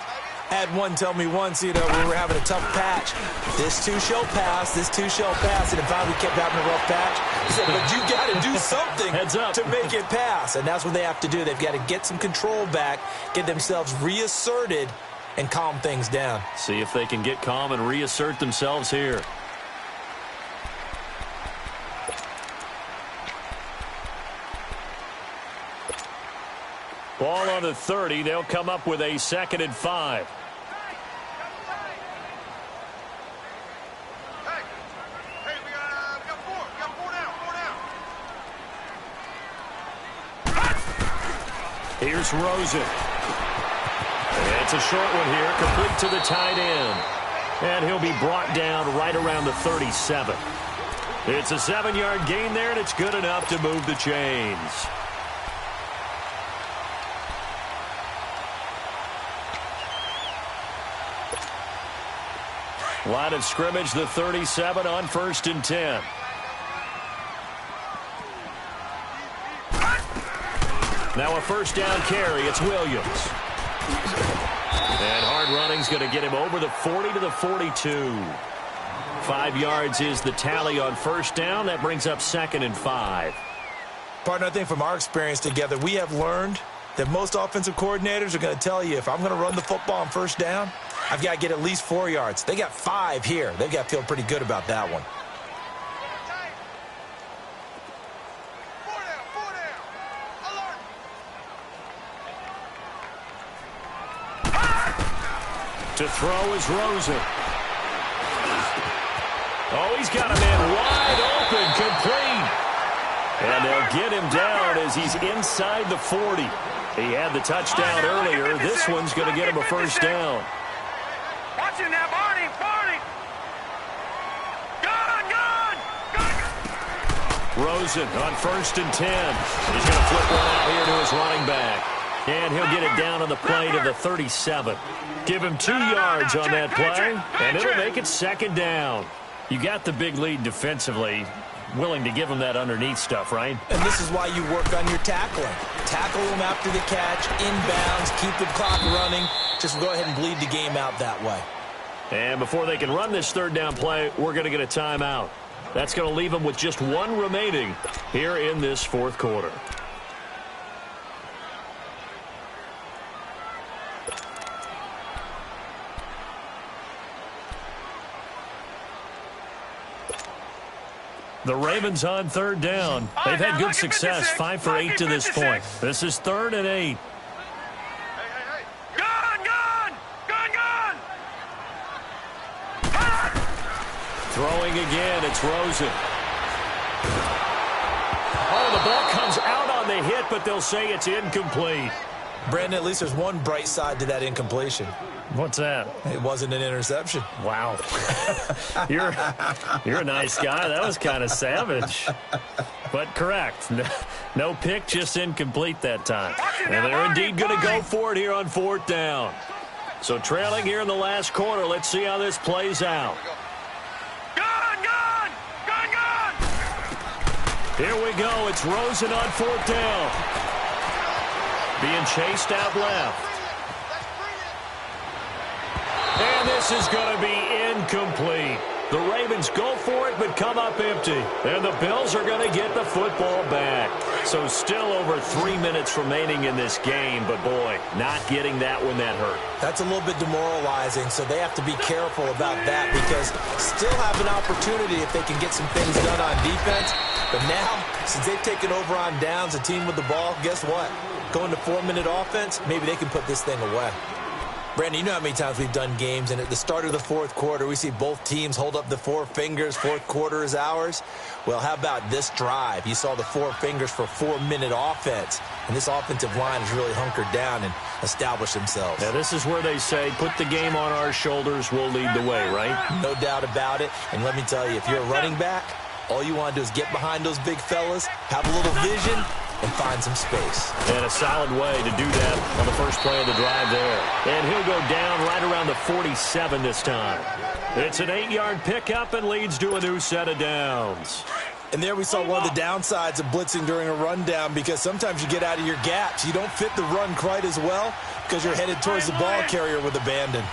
I had one tell me once, we were having a tough patch. This too shall pass, this too shall pass. And if we kept having a rough patch, he said, but you got to do something to make it pass. And that's what they have to do. They've got to get some control back, get themselves reasserted, and calm things down. See if they can get calm and reassert themselves here. Ball on the 30. They'll come up with a 2nd and 5. We got 4 down. Here's Rosen. It's a short one here, complete to the tight end. And he'll be brought down right around the 37. It's a 7-yard gain there, and it's good enough to move the chains. Line of scrimmage, the 37 on 1st and 10. Now a 1st down carry. It's Williams. And hard running's going to get him over the 40 to the 42. 5 yards is the tally on 1st down. That brings up 2nd and 5. Partner, I think from our experience together, we have learned that most offensive coordinators are going to tell you, if I'm going to run the football on first down, I've got to get at least 4 yards. They got 5 here. They've got to feel pretty good about that one. To throw is Rosen. Oh, he's got a man wide open, complete. And they'll get him down as he's inside the 40. He had the touchdown earlier. This one's going to get him a first down. Watch him now, Barney, Barney. Gun. Rosen on 1st and 10. He's going to flip one out here to his running back. And he'll get it down on the play to the 37. Give him 2 yards on that play, and it'll make it 2nd down. You got the big lead defensively. Willing to give him that underneath stuff, right? And this is why you work on your tackling. Tackle him after the catch, inbounds, keep the clock running. Just go ahead and bleed the game out that way. And before they can run this 3rd down play, we're going to get a timeout. That's going to leave them with just 1 remaining here in this 4th quarter. The Ravens on 3rd down. They've had good success, 5 for 8 to this point. This is 3rd and 8. Gun. Throwing again, it's Rosen. Oh, the ball comes out on the hit, but they'll say it's incomplete. Brandon, at least there's one bright side to that incompletion. What's that? It wasn't an interception. Wow. You're a nice guy. That was kind of savage. But correct. No pick, just incomplete that time. And they're indeed going to go for it here on 4th down. So trailing here in the last quarter. Let's see how this plays out. Gun. Here we go. It's Rosen on 4th down. Being chased out left. And this is going to be incomplete. The Ravens go for it, but come up empty. And the Bills are going to get the football back. So still over 3 minutes remaining in this game, but boy, not getting that one that hurt. That's a little bit demoralizing, so they have to be careful about that because still have an opportunity if they can get some things done on defense. But now, since they've taken over on downs, a team with the ball, guess what? Going to 4-minute offense, maybe they can put this thing away. Brandon, you know how many times we've done games, and at the start of the 4th quarter, we see both teams hold up the 4 fingers, 4th quarter is ours. Well, how about this drive? You saw the 4 fingers for 4-minute offense, and this offensive line has really hunkered down and established themselves. Now, this is where they say, put the game on our shoulders, we'll lead the way, right? No doubt about it, and let me tell you, if you're a running back, all you want to do is get behind those big fellas, have a little vision, and find some space. And a solid way to do that on the first play of the drive there. And he'll go down right around the 47 this time. It's an 8-yard pickup and leads to a new set of downs. And there we saw one of the downsides of blitzing during a rundown because sometimes you get out of your gaps. You don't fit the run quite as well because you're headed towards the ball carrier with abandon.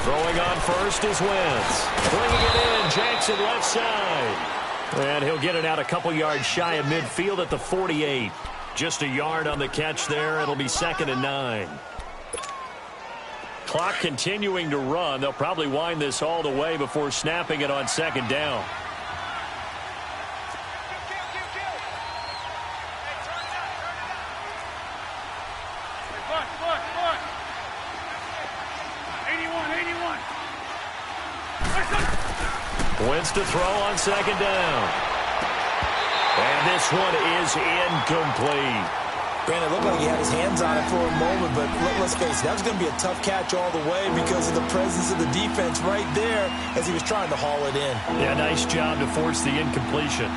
Throwing on first is Wentz. Bringing it in, Jackson left side. And he'll get it out a couple yards shy of midfield at the 48. Just a yard on the catch there. It'll be 2nd and 9. Clock continuing to run. They'll probably wind this all the way before snapping it on 2nd down. Wentz to throw on 2nd down. And this one is incomplete. Brandon, it looked like he had his hands on it for a moment, but let's face it, that was going to be a tough catch all the way because of the presence of the defense right there as he was trying to haul it in. Yeah, nice job to force the incompletion.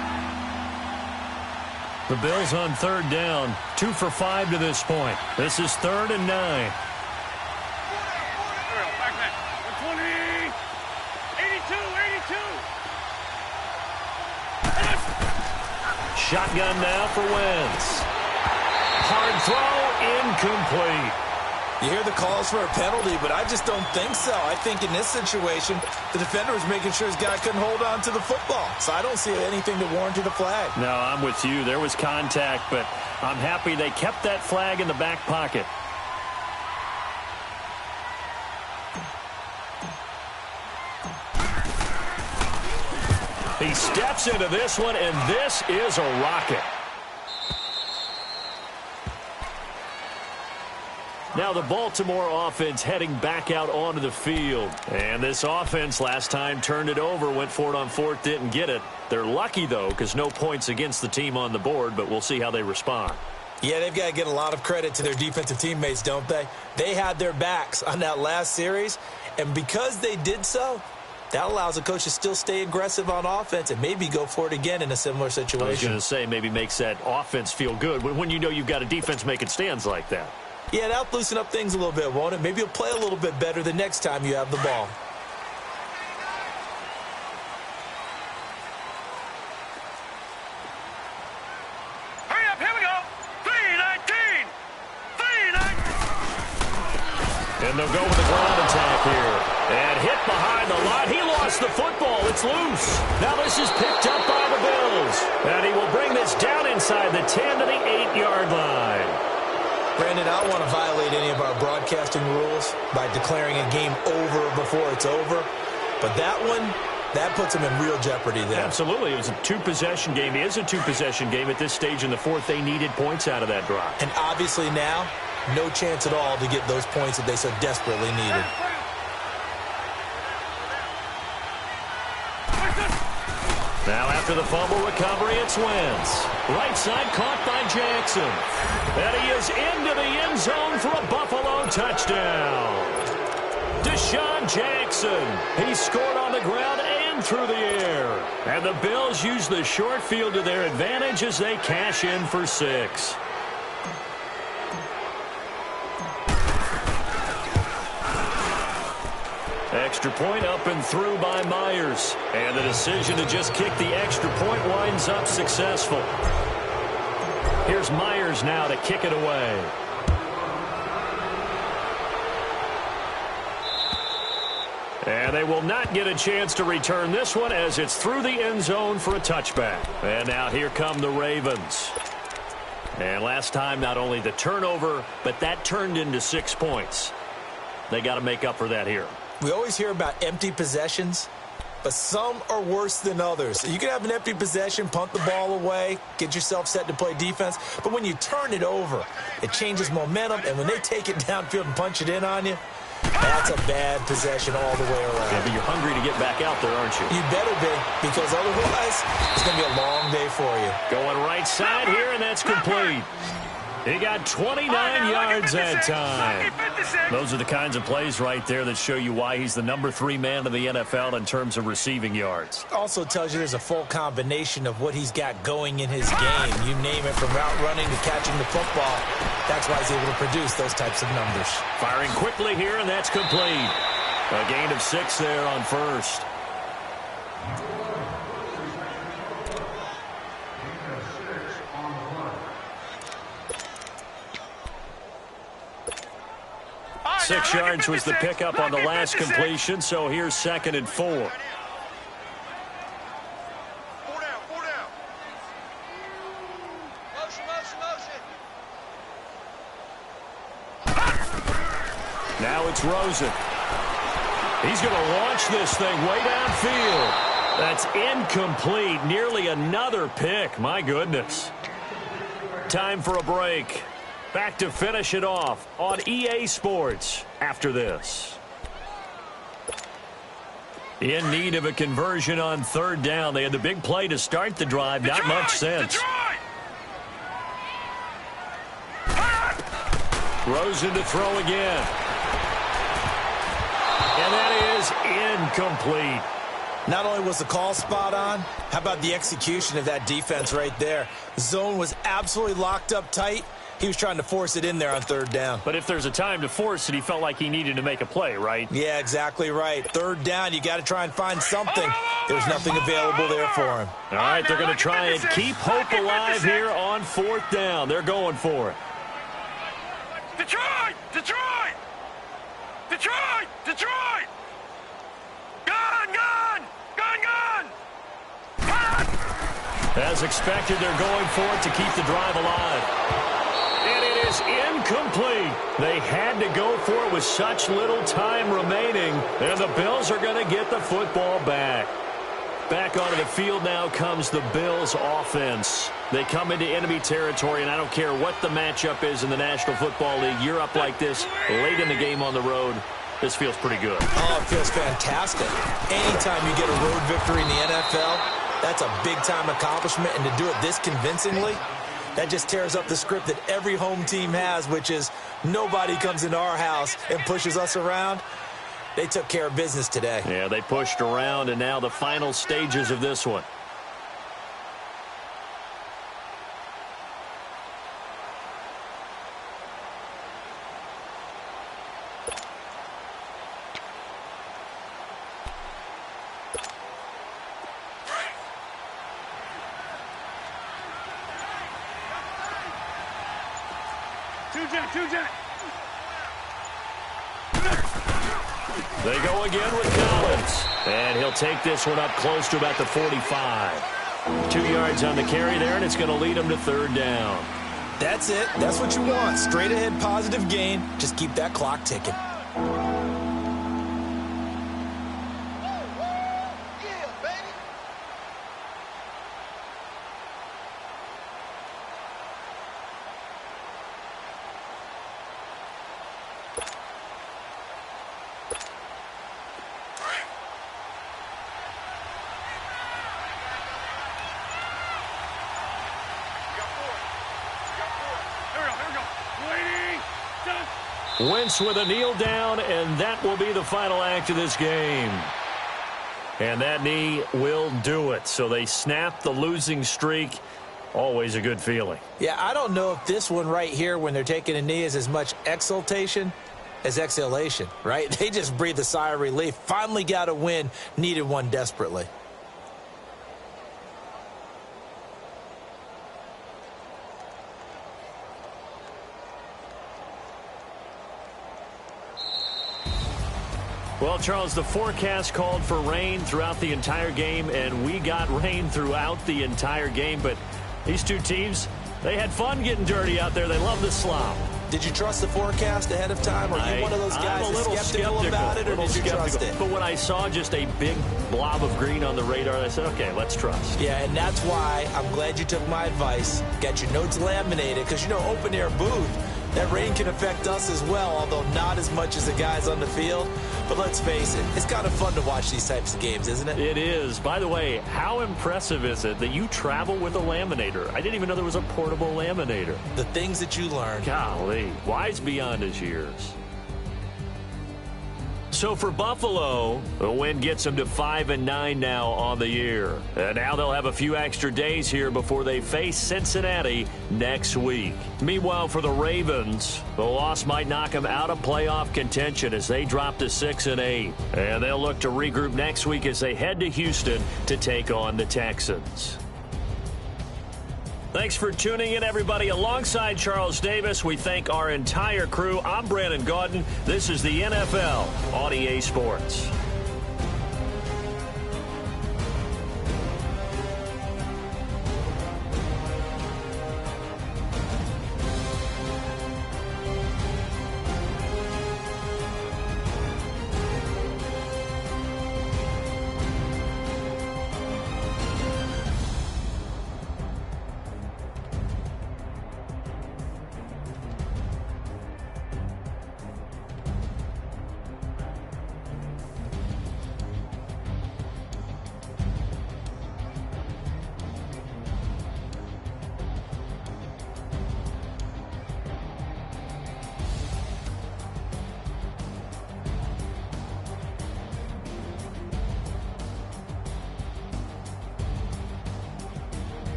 The Bills on 3rd down, 2 for 5 to this point. This is 3rd and 9. Shotgun now for Wentz. Hard throw, incomplete. You hear the calls for a penalty, but I just don't think so. I think in this situation, the defender was making sure his guy couldn't hold on to the football. So I don't see anything that warranted a flag. No, I'm with you. There was contact, but I'm happy they kept that flag in the back pocket. He steps into this one, and this is a rocket. Now the Baltimore offense heading back out onto the field. And this offense last time turned it over, went for it on fourth, didn't get it. They're lucky, though, because no points against the team on the board, but we'll see how they respond. Yeah, they've got to get a lot of credit to their defensive teammates, don't they? They had their backs on that last series, and because they did so, that allows the coach to still stay aggressive on offense and maybe go for it again in a similar situation. I was going to say maybe makes that offense feel good when you know you've got a defense making stands like that. Yeah, that'll loosen up things a little bit, won't it? Maybe you'll play a little bit better the next time you have the ball. Hurry up, here we go. 3-19. 3-19. And they'll go with the ground attack here. And hit behind the line. He lost the football. It's loose. Now this is picked up by the Bills. And he will bring this down inside the 10 to the 8-yard line. Brandon, I don't want to violate any of our broadcasting rules by declaring a game over before it's over. But that one, that puts them in real jeopardy there. Absolutely. It was a two-possession game. It is a two-possession game at this stage in the fourth. They needed points out of that drive. And obviously now, no chance at all to get those points that they so desperately needed. Now after the fumble recovery, it's Wentz. Right side caught by Jackson. And he is into the end zone for a Buffalo touchdown. Deshaun Jackson. He scored on the ground and through the air. And the Bills use the short field to their advantage as they cash in for 6. Extra point up and through by Myers. And the decision to just kick the extra point winds up successful. Here's Myers now to kick it away. And they will not get a chance to return this one as it's through the end zone for a touchback. And now here come the Ravens. And last time, not only the turnover, but that turned into 6 points. They got to make up for that here. We always hear about empty possessions, but some are worse than others. You can have an empty possession, punt the ball away, get yourself set to play defense, but when you turn it over, it changes momentum, and when they take it downfield and punch it in on you, that's a bad possession all the way around. Yeah, but you're hungry to get back out there, aren't you? You better be, because otherwise, it's going to be a long day for you. Going right side here, and that's complete. He got 29 yards that time. Those are the kinds of plays right there that show you why he's the number 3 man in the NFL in terms of receiving yards. Also tells you there's a full combination of what he's got going in his game. You name it, from route running to catching the football. That's why he's able to produce those types of numbers. Firing quickly here, and that's complete. A gain of 6 there on first. Six yards was the pickup on the last completion, so here's 2nd and 4. Now it's Rosen. He's going to launch this thing way downfield. That's incomplete. Nearly another pick. My goodness. Time for a break. Back to finish it off on EA Sports after this. In need of a conversion on 3rd down. They had the big play to start the drive. Not much sense. Rosen to throw again. And that is incomplete. Not only was the call spot on, how about the execution of that defense right there? The zone was absolutely locked up tight. He was trying to force it in there on 3rd down. But if there's a time to force it, he felt like he needed to make a play, right? Yeah, exactly right. 3rd down, you got to try and find something. There's nothing available there for him. All right, they're going to try and keep hope alive here on 4th down. They're going for it. Detroit! Detroit! Detroit! Detroit! Gun! Gun! Gun! Gun! As expected, they're going for it to keep the drive alive. And it is incomplete. They had to go for it with such little time remaining, and the Bills are going to get the football back. Back onto the field now comes the Bills offense. They come into enemy territory, and I don't care what the matchup is in the National Football League. You're up like this late in the game on the road. This feels pretty good. Oh, it feels fantastic. Anytime you get a road victory in the NFL, that's a big-time accomplishment, and to do it this convincingly, that just tears up the script that every home team has, which is nobody comes into our house and pushes us around. They took care of business today. Yeah, they pushed around, and now the final stages of this one. Two-jet! They go again with Collins. And he'll take this one up close to about the 45. 2 yards on the carry there, and it's going to lead him to third down. That's it. That's what you want. Straight ahead positive gain. Just keep that clock ticking. Wentz with a kneel down, and that will be the final act of this game. And that knee will do it. So they snap the losing streak. Always a good feeling. Yeah, I don't know if this one right here when they're taking a knee is as much exultation as exhalation, right? They just breathe a sigh of relief. Finally got a win. Needed one desperately. Well, Charles, the forecast called for rain throughout the entire game, and we got rain throughout the entire game. But these two teams, they had fun getting dirty out there. They love the slop. Did you trust the forecast ahead of time? Are you one of those guys I'm a little skeptical about it, or did you trust it? But when I saw just a big blob of green on the radar, I said, okay, let's trust. Yeah, and that's why I'm glad you took my advice. Got your notes laminated, because, you know, open-air booth, that rain can affect us as well, although not as much as the guys on the field. But let's face it, it's kind of fun to watch these types of games, isn't it? It is. By the way, how impressive is it that you travel with a laminator? I didn't even know there was a portable laminator. The things that you learn. Golly, wise beyond his years. So for Buffalo, the win gets them to 5-9 now on the year. And now they'll have a few extra days here before they face Cincinnati next week. Meanwhile, for the Ravens, the loss might knock them out of playoff contention as they drop to 6-8. And they'll look to regroup next week as they head to Houston to take on the Texans. Thanks for tuning in, everybody. Alongside Charles Davis, we thank our entire crew. I'm Brandon Gaudin. This is the NFL on EA Sports.